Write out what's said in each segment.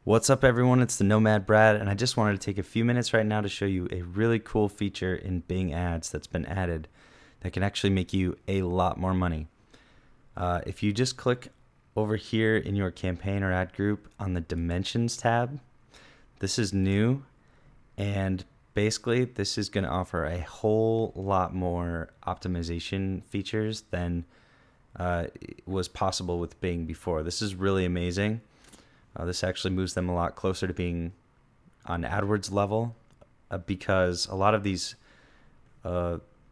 What's up, everyone? It's the Nomad Brad, and I just wanted to take a few minutes right now to show you a really cool feature in Bing Ads that's been added that can actually make you a lot more money. If you just click over here in your campaign or ad group on the Dimensions tab, this is new, and basically this is going to offer a whole lot more optimization features than was possible with Bing before. This is really amazing. This actually moves them a lot closer to being on AdWords level because a lot of these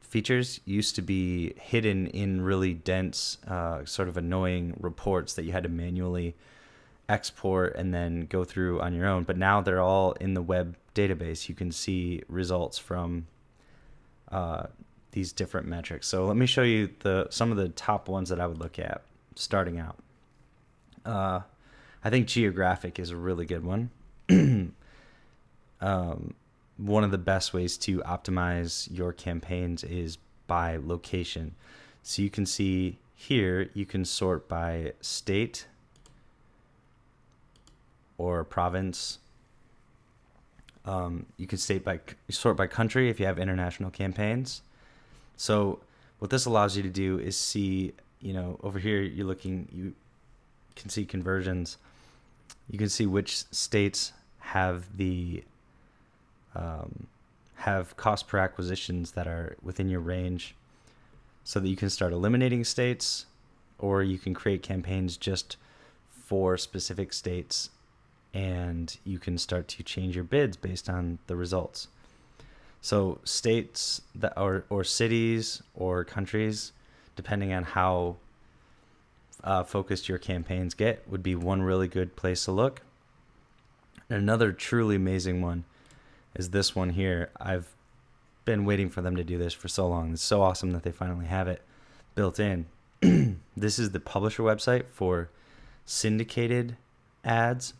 features used to be hidden in really dense, sort of annoying reports that you had to manually export and then go through on your own. But now they're all in the web database. You can see results from these different metrics. So let me show you some of the top ones that I would look at starting out. I think geographic is a really good one. One of the best ways to optimize your campaigns is by location. So you can see here, you can sort by state or province. You can sort by country if you have international campaigns. So what this allows you to do is see, over here you can see conversions. You can see which states have have cost per acquisitions that are within your range, so that you can start eliminating states, or you can create campaigns just for specific states, and you can start to change your bids based on the results. So states that or cities or countries, depending on how focused your campaigns get, would be one really good place to look. And another truly amazing one is this one here. I've been waiting for them to do this for so long. It's so awesome that they finally have it built in. This is the publisher website for syndicated ads.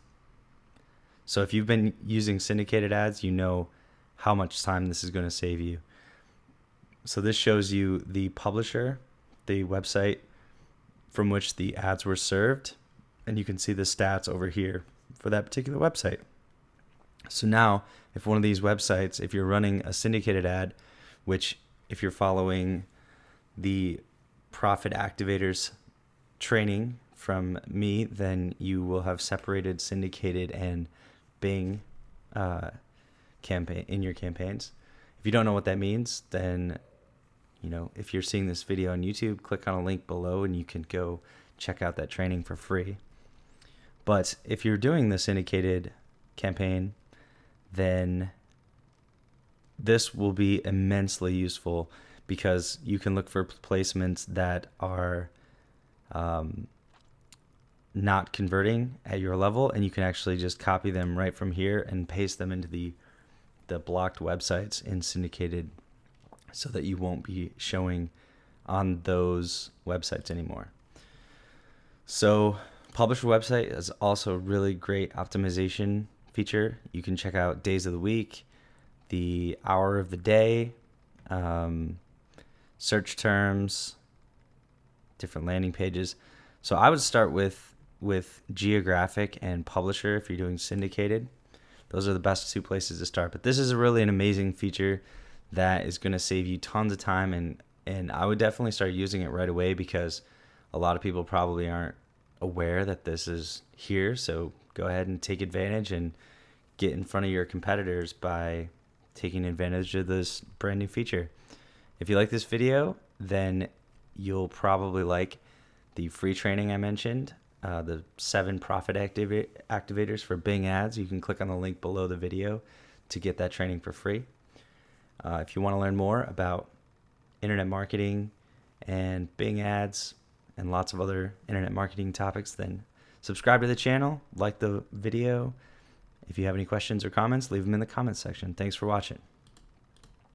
So if you've been using syndicated ads, you know how much time this is going to save you. So this shows you the publisher, the website from which the ads were served, and you can see the stats over here for that particular website. So now, if one of these websites, if you're running a syndicated ad, which if you're following the Profit Activators training from me, then you will have separated syndicated and Bing campaign in your campaigns. If you don't know what that means, then if you're seeing this video on YouTube, click on a link below and you can go check out that training for free. But if you're doing the syndicated campaign, then this will be immensely useful because you can look for placements that are not converting at your level, and you can actually just copy them right from here and paste them into the blocked websites in syndicated, so that you won't be showing on those websites anymore. So publisher website is also a really great optimization feature. You can check out days of the week, the hour of the day, search terms, different landing pages. So I would start with geographic and publisher if you're doing syndicated. Those are the best two places to start. But this is really an amazing feature that is going to save you tons of time, and I would definitely start using it right away because a lot of people probably aren't aware that this is here. So go ahead and take advantage and get in front of your competitors by taking advantage of this brand new feature. If you like this video, then you'll probably like the free training I mentioned, the 7 profit activators for Bing ads. You can click on the link below the video to get that training for free. If you want to learn more about internet marketing and Bing ads and lots of other internet marketing topics, then subscribe to the channel, like the video. If you have any questions or comments, leave them in the comments section. Thanks for watching.